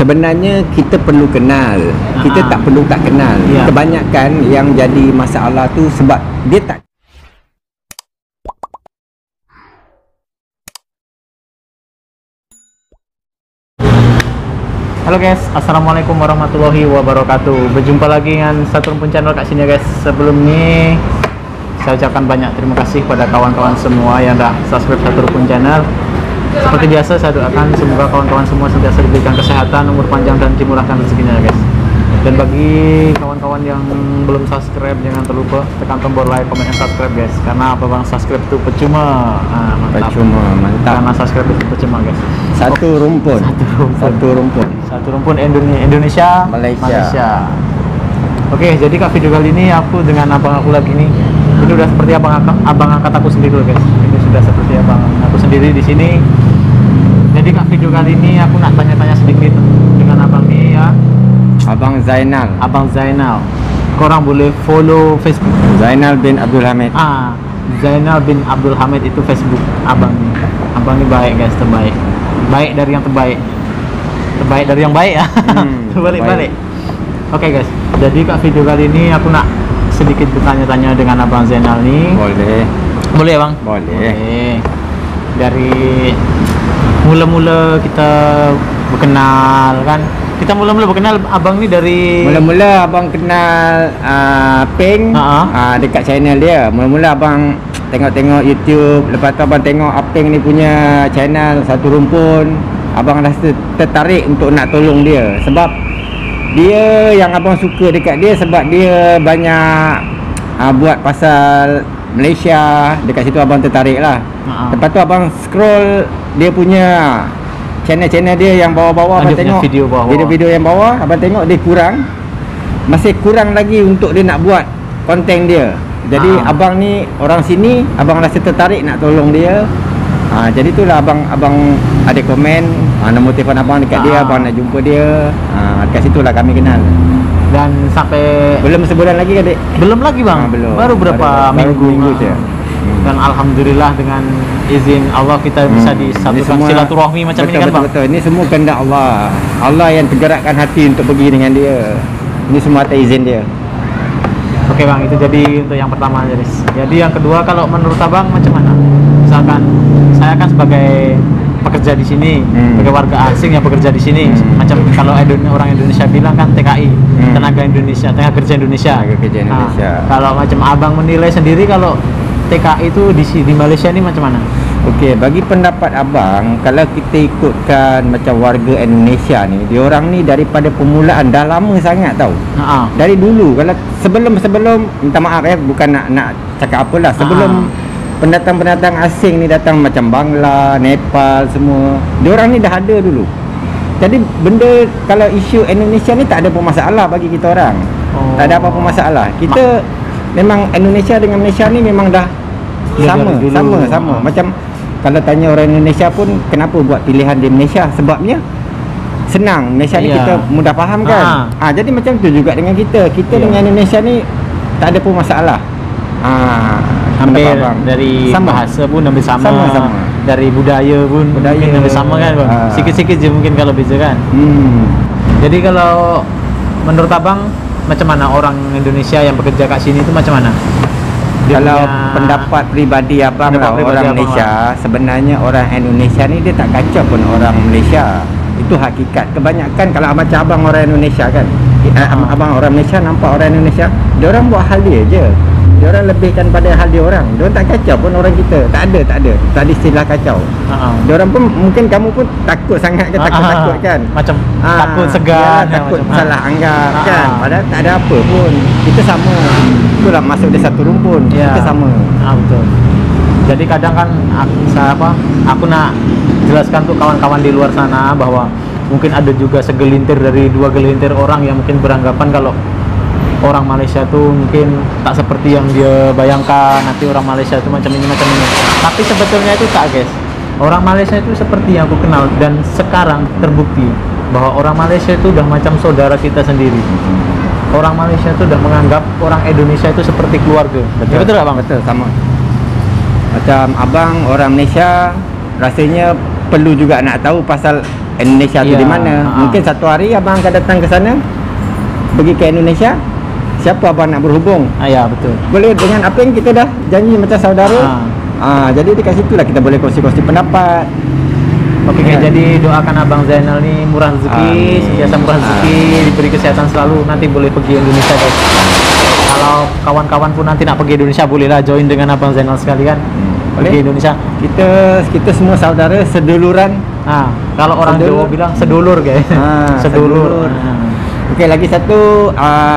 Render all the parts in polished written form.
sebenarnya kita perlu kenal. Kita tak perlu tak kenal. Kebanyakan yang jadi masalah tu sebab dia tak. Halo guys, assalamualaikum warahmatullahi wabarakatuh. Berjumpa lagi dengan Satu Rumpun Channel kat sini guys. Sebelum ini saya ucapkan banyak terima kasih pada kawan-kawan semua yang dah subscribe Satu Rumpun Channel. Seperti biasa saya doakan semoga kawan-kawan semua sentiasa diberikan kesehatan, umur panjang dan dimurahkan rezekinya guys. Dan bagi kawan-kawan yang belum subscribe, jangan terlupa tekan tombol like, comment, dan subscribe guys. Karena apa bang, subscribe itu percuma. Mantap. Percuma, mantap. Karena subscribe itu percuma guys. Satu rumpun. Satu rumpun Indonesia, Malaysia. Oke, jadi kak video kali ini aku dengan abang aku lagi nih. Ini udah seperti abang angkat aku sendiri loh guys. Ini sudah seperti abang aku sendiri di sini. Jadi kak video kali ini aku nak tanya-tanya sedikit dengan abang nih ya. Abang Zainal. Abang Zainal. Korang boleh follow Facebook Zainal bin Abdul Hamid. Zainal bin Abdul Hamid itu Facebook abang nih. Abang ini baik guys, terbaik. Baik dari yang terbaik. Terbaik dari yang baik ya. Terbalik-balik. Oke guys. Jadi kak video kali ini aku nak sedikit bertanya-tanya dengan abang Zainal nih. Boleh. Boleh bang? Boleh. Dari mula-mula kita berkenal kan. Kita mula-mula berkenal abang ni dari Mula-mula abang kenal Peng dekat channel dia. Mula-mula abang tengok-tengok YouTube. Lepas tu abang tengok Apeng ni punya channel Satu Rumpun. Abang rasa tertarik untuk nak tolong dia. Sebab dia yang abang suka dekat dia sebab dia banyak buat pasal Malaysia. Dekat situ abang tertarik lah. Lepas tu abang scroll dia punya channel-channel dia yang bawah-bawah. Abang tengok video yang bawah, abang tengok dia masih kurang lagi untuk dia nak buat konten dia. Jadi abang ni orang sini, abang rasa tertarik nak tolong dia. Jadi itulah abang ada komen nombor telefon abang dekat dia, abang nak jumpa dia. Dekat situlah kami kenal. Dan sampai belum sebulan lagi kan dek? Belum lagi bang, belum. baru berapa minggu je. Dan alhamdulillah dengan izin Allah kita bisa disatukan silaturahmi macam ini kan bang. Betul. Ini semua kehendak Allah. Allah yang tergerakkan hati untuk pergi dengan dia. Ini semua atas izin dia. Oke bang, itu jadi untuk yang pertama jadi. Jadi yang kedua, kalau menurut abang macam mana? Misalkan saya kan sebagai pekerja di sini, sebagai warga asing yang bekerja di sini, macam kalau orang Indonesia bilang kan TKI, tenaga kerja Indonesia. Kalau macam abang menilai sendiri kalau TKI itu di Malaysia ini macam mana? Okey, bagi pendapat abang, kalau kita ikutkan macam warga Indonesia ni, diorang ni daripada permulaan dah lama sangat tau. Dari dulu, kalau sebelum minta maaf bukan nak cakap apalah, sebelum pendatang asing ni datang macam Bangla, Nepal semua, diorang ni dah ada dulu. Jadi benda kalau isu Indonesia ni tak ada pun masalah bagi kita orang. Tak ada apa-apa masalah. Kita memang Indonesia dengan Malaysia ni memang dah sama. Macam kalau tanya orang Indonesia pun kenapa buat pilihan di Malaysia, sebabnya senang. Malaysia ni kita mudah faham kan. Jadi macam tu juga dengan kita dengan Indonesia ni tak ada pun masalah. Hampir dari bahasa pun hampir sama. Dari budaya pun mungkin hampir sama kan bang. Sikit-sikit je mungkin kalau beza kan. Jadi kalau menurut abang macam mana orang Indonesia yang bekerja kat sini itu macam mana? Kalau pendapat peribadi abang orang Malaysia, sebenarnya orang Indonesia ni dia tak kacau pun orang Malaysia. Itu hakikat. Kebanyakan kalau macam abang orang Indonesia kan, abang orang Malaysia nampak orang Indonesia, dia orang buat hal dia je. Dia orang lebihkan pada hal dia orang. Dia orang tak kacau pun orang kita. Tak ada. Tak ada istilah kacau. Dia orang pun mungkin kamu pun takut sangat ke takut kan. Macam takut segan, takut salah anggap kan. Padahal tak ada apa pun. Kita sama. Itulah masuk dia satu rumpun. Kita sama. Betul. Jadi kadang kan aku nak jelaskan tuh kawan-kawan di luar sana bahwa mungkin ada juga segelintir dari 2 gelintir orang yang mungkin beranggapan kalau orang Malaysia tuh mungkin tak seperti yang dia bayangkan, nanti orang Malaysia itu macam ini. Tapi sebetulnya itu tak guys. Orang Malaysia itu seperti yang aku kenal, dan sekarang terbukti bahwa orang Malaysia itu udah macam saudara kita sendiri. Orang Malaysia itu udah menganggap orang Indonesia itu seperti keluarga. Betul tak bang? Betul, sama. Macam abang orang Malaysia rasanya perlu juga nak tahu pasal Indonesia tu Ya, di mana. Mungkin satu hari abang akan datang ke sana, pergi ke Indonesia. Siapa abang nak berhubung? Ya betul. Boleh dengan apa yang kita dah janji macam saudara. Jadi dekat situ lah kita boleh kongsi-kongsi pendapat. Oke, jadi doakan Abang Zainal nih murah rezeki, senantiasa murah rezeki, diberi kesehatan selalu, nanti boleh pergi Indonesia guys. Kalau kawan-kawan pun nanti nak pergi Indonesia, bolehlah join dengan Abang Zainal sekalian. Pergi Indonesia. Kita semua saudara seduluran. Kalau orang Jawa bilang sedulur guys. Sedulur. Okey, lagi satu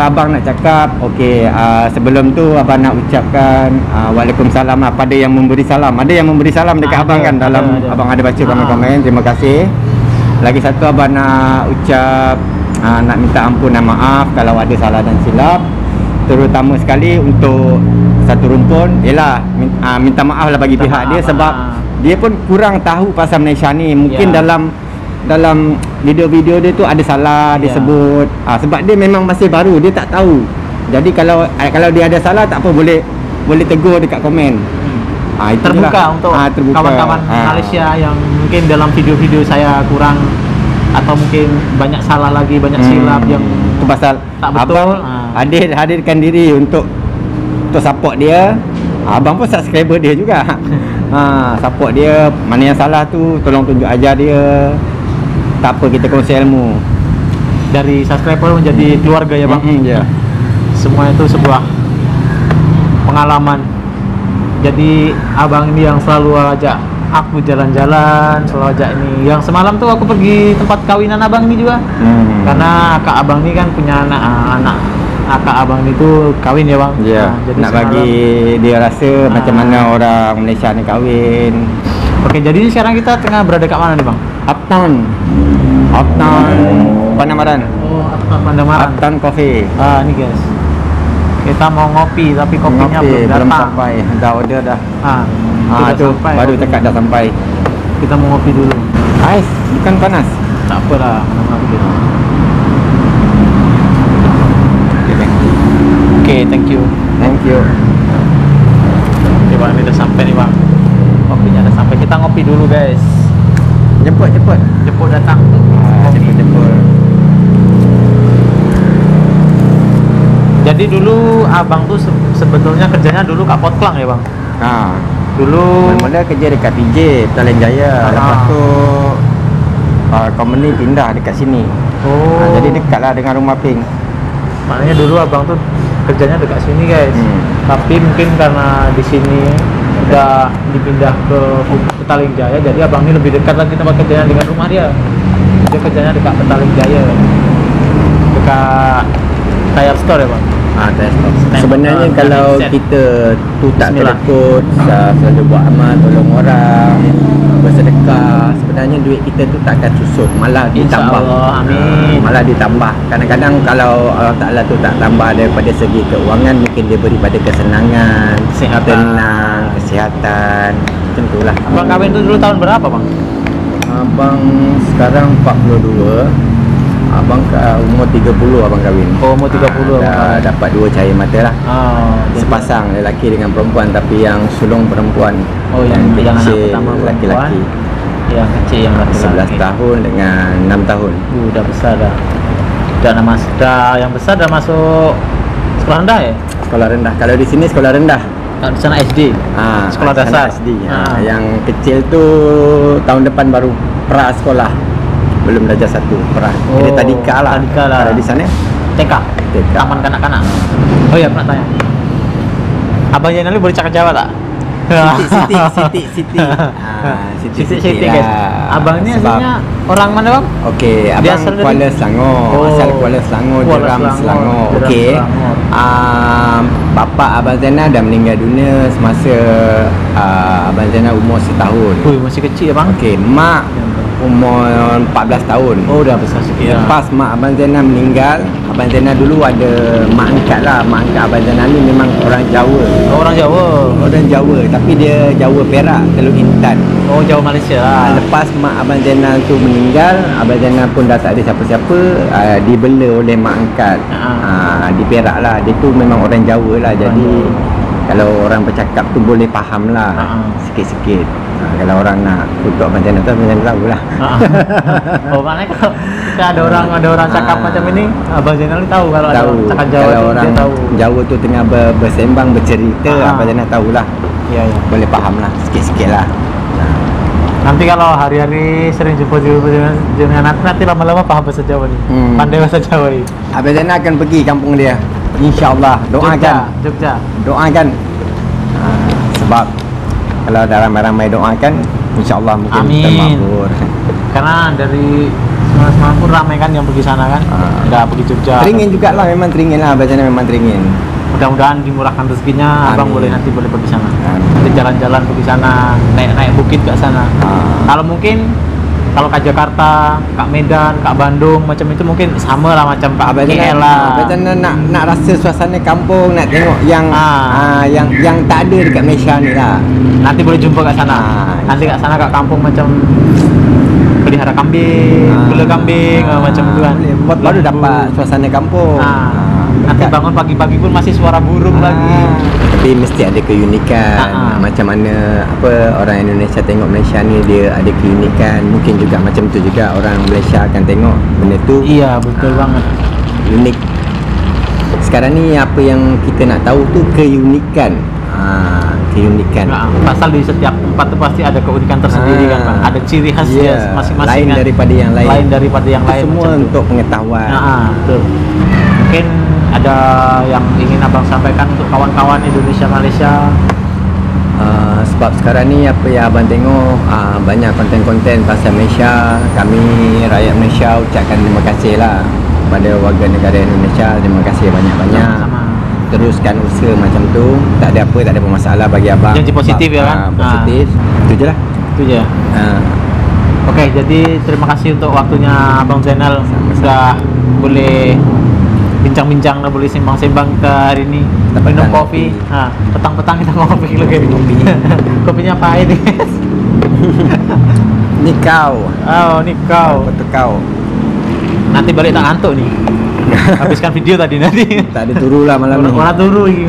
abang nak cakap. Okey, sebelum tu abang nak ucapkan waalaikumsalam pada yang memberi salam. Ada yang memberi salam dekat abang kan dalam ada. Abang ada baca komen-komen. Terima kasih. Lagi satu abang nak ucap nak minta ampun dan maaf kalau ada salah dan silap. Terutama sekali untuk satu rumpun, ialah minta maaf lah bagi pihak dia sebab dia pun kurang tahu pasal Malaysia ni. Mungkin dalam video-video dia tu ada salah disebut. Sebab dia memang masih baru, dia tak tahu. Jadi kalau dia ada salah tak apa, boleh tegur dekat komen. Terbuka untuk kawan-kawan Malaysia yang mungkin dalam video-video saya kurang atau mungkin banyak salah lagi, banyak silap yang itu pasal tak betul. Abang hadirkan diri untuk support dia. Abang pun subscriber dia juga. Support dia, mana yang salah tu tolong tunjuk ajar dia. Tak apa, kita kongsi ilmu. Dari subscriber menjadi keluarga ya bang. Semua itu sebuah pengalaman. Jadi abang ini yang selalu ajak aku jalan-jalan, selalu ajak ini. Yang semalam tuh aku pergi tempat kawinan abang ini juga. Karena kakak abang ini kan punya anak kakak abang itu kawin ya bang. Jadi nak bagi dia rasa macam mana orang Malaysia ni kawin. Oke, jadi sekarang kita tengah berada kat mana nih bang? Uptown Pandamaran. Uptown Pandamaran. Uptown Coffee. Ini guys, kita mau ngopi tapi kopinya belum sampai. Dah order dah. Itu baru cakap dah sampai. Kita mau ngopi dulu. Ais, bukan panas. Tak apa lah, mana-mana dulu. Oke, thank you. Oke bang, ini udah sampai nih bang. Kopinya udah sampai. Kita ngopi dulu guys. Jemput datang. Jemput. Jadi dulu abang tuh sebetulnya kerjanya dulu kat Pot Klang ya bang? Dulu mula kerja dekat PJ Petaling Jaya. Lepas tu company pindah dekat sini. Jadi dekat lah dengan rumah Pink. Maknanya dulu abang tuh kerjanya dekat sini guys. Tapi mungkin karena di sini udah dipindah ke Petaling Jaya, jadi abang ini lebih dekat lagi tempat kerjanya dengan rumah dia. Dia kerjanya dekat Petaling Jaya, dekat Tire Store ya bang. Tire Store. Sebenarnya kalau kita tu tak kedekut, selalu buat amal, tolong orang, bersedekah, sebenarnya duit kita tu tak akan susut, malah ditambah. Amin. Malah ditambah. Kadang-kadang kalau Allah Ta'ala tu tak tambah daripada segi keuangan, mungkin dia beri pada kesenangan, tenang, kesihatan, macam tu lah. Abang kahwin tu dulu tahun berapa bang? Abang sekarang 42. Abang umur 30 abang kahwin. Umur 30 dah dapat 2 cahaya mata lah. Sepasang lelaki dengan perempuan, tapi yang sulung perempuan. Yang kecil lelaki-lelaki. Yang kecil yang lelaki 11 tahun dengan 6 tahun. Dah besar dah. Yang besar dah masuk sekolah rendah ya? Sekolah rendah. Kalau di sini sekolah rendah. Di sana SD. Sekolah dasar SD. Yang kecil tu tahun depan baru pra sekolah. Belum belajar satu perah. Dia tadika lah. Kalau di sana TK. Taman kanak-kanak. Oh ya, pernah tanya. Abang Zainal boleh cakap Jawa tak? Siti guys. Abang ni asalnya orang mana bang? Okey, abang Kuala Selangor. Asal Kuala Selangor, Jeram Selangor. Okey. Bapa abang Zainal dah meninggal dunia semasa abang Zainal umur setahun. Masih kecil abang. Okey, mak umur 14 tahun. Dah besar sikit. Lepas mak abang Zainal meninggal, abang Zainal dulu ada mak angkat lah. Mak angkat abang Zainal ni memang orang Jawa. Orang Jawa, tapi dia Jawa Perak, Teluk Intan. Jawa Malaysia lah. Lepas mak abang Zainal tu meninggal, abang Zainal pun dah tak ada siapa-siapa, dibela oleh mak angkat. Di Perak lah. Dia tu memang orang Jawa lah. Jadi kalau orang bercakap tu boleh faham lah sikit-sikit. Kalau orang nak kutuk Abang Zainal tu, Abang Zainal tahu lah. Oh, maknanya kalau kita ada orang cakap macam ini, Abang Zainal ni tahu kalau ada Tahu. orang cakap Jawa Kalau tu orang dia tahu. Jawa tu tengah bersembang, bercerita, Abang Zainal tahulah. Iya, iya. Boleh faham lah, sikit-sikit lah. Nanti kalau hari-hari sering jumpa dengan nanti lama-lama paham bahasa Jawa nih. Pandai bahasa Jawa ini. Abang Zainal akan pergi kampung dia. InsyaAllah. Doakan. Jogja. Doakan. Sebab kalau ada ramai-ramai doakan, InsyaAllah mungkin Amin. termakbul. Karena dari semalam pun ramai kan yang pergi sana kan. Udah pergi Jogja. Teringin juga lah, memang teringin lah. Abang Zainal memang teringin. Mudah-mudahan dimurahkan rezekinya, Abang Amin. nanti boleh pergi sana. Amin. Nanti jalan-jalan pergi sana, naik bukit ke sana. Kalau mungkin kalau ke Jakarta, ke Medan, ke Bandung macam itu mungkin sama lah macam Pak Abang KL Zainal lah. Abang Zainal nak rasa suasana kampung, nak tengok yang yang tak ada dekat Malaysia ni lah. Nanti boleh jumpa kat sana. Nanti kat sana kat kampung macam pelihara kambing, bela kambing macam itu kan. Baru dapat suasana kampung. Nanti bangun pagi-pagi pun masih suara burung lagi. Tapi mesti ada keunikan. Macam mana orang Indonesia tengok Malaysia ni, dia ada keunikan. Mungkin juga macam tu juga orang Malaysia akan tengok benda tu. Iya, betul banget. Unik. Sekarang ni apa yang kita nak tahu tu keunikan. Keunikan. Pasal di setiap tempat tu pasti ada keunikan tersendiri kan, Bang. Ada ciri khas dia masing-masing lain kan. daripada yang lain. Lain daripada yang lain. Semua macam untuk pengetahuan. betul. Mungkin ada yang ingin Abang sampaikan untuk kawan-kawan Indonesia Malaysia. Sebab sekarang ni apa yang Abang tengok, banyak konten-konten pasal Malaysia. Kami rakyat Malaysia ucapkan terima kasih lah kepada warga negara Indonesia. Terima kasih banyak-banyak. Sama-sama. Teruskan usaha macam tu. Tak ada apa, tak ada masalah bagi Abang. Janji positif ya kan? Positif. Itu je lah. Itu je. Oke, jadi terima kasih untuk waktunya Abang Zainal. Sudah boleh bincang-bincang lah, boleh sembang-sembang kita hari ini. Minum kopi. Petang-petang kita ngopi lagi. Kopinya pahit nih. Ni kau. Oh, ini kau. Betul kau. Nanti balik tak ngantuk nih. Habiskan video tadi nanti. Tak ada turu lah malam ni. Orang turu ini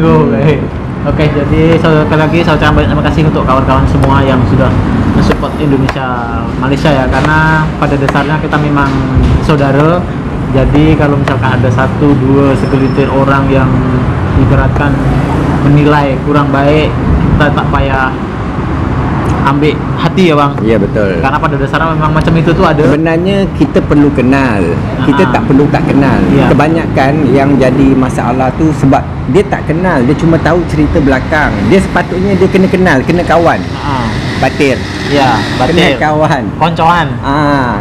Oke, jadi sekali lagi saya ucapkan terima kasih untuk kawan-kawan semua yang sudah mensupport Indonesia Malaysia ya, karena pada dasarnya kita memang saudara. Jadi kalau misalkan ada satu dua segelintir orang yang ibaratkan menilai kurang baik, kita tak payah ambil hati ya Bang. Ya betul. Karena pada dasarnya memang macam itu tuh ada. Sebenarnya kita perlu kenal. Kita tak perlu tak kenal. Ya. Kebanyakan yang jadi masalah tu sebab dia tak kenal, dia cuma tahu cerita belakang. Dia sepatutnya dia kena kenal, kena kawan. Batir. Ya, batir. Kena kawan. Koncoan.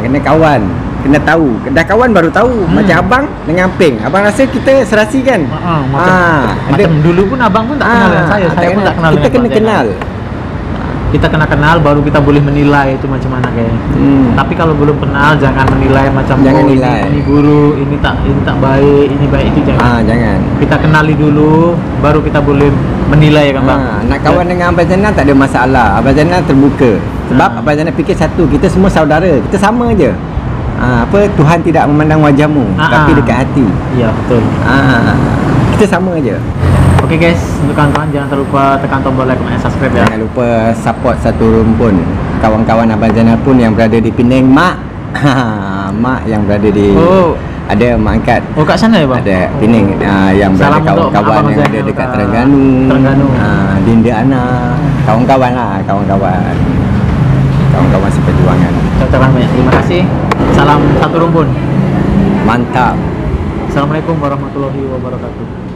Kena kawan. Kena tahu. Dah kawan baru tahu. Macam Abang dengan Peng. Abang rasa kita serasi kan? Macam dulu pun Abang pun tak kenal dengan saya. Saya pun tak kenal kita dengan kena Abang kenal. Kita kena kenal baru kita boleh menilai itu macam mana kayaknya. Tapi kalau belum kenal jangan menilai macam ini guru, ini tak baik, ini baik, itu jangan. Jangan. Kita kenali dulu baru kita boleh menilai kan Bang. Nak kawan dengan Abang Zainal tak ada masalah. Abang Zainal terbuka. Sebab Abang Zainal fikir satu, kita semua saudara, kita sama je. Tuhan tidak memandang wajahmu, tapi dekat hati. Iya, betul. Kita sama je. Oke guys, untuk kawan-kawan jangan terlupa tekan tombol like, comment, subscribe ya. Jangan lupa support Satu Rumpun. Kawan-kawan Abang Zainal pun yang berada di Penang, Mak. Mak yang berada di ada mak angkat. Kat sana ya Bang? Ada Penang, yang berada kawan-kawan yang ada dekat Terengganu. Dinda Ana, kawan-kawan lah, kawan-kawan seperjuangan. Saya ucapkan banyak terima kasih. Salam Satu Rumpun. Mantap. Assalamualaikum warahmatullahi wabarakatuh.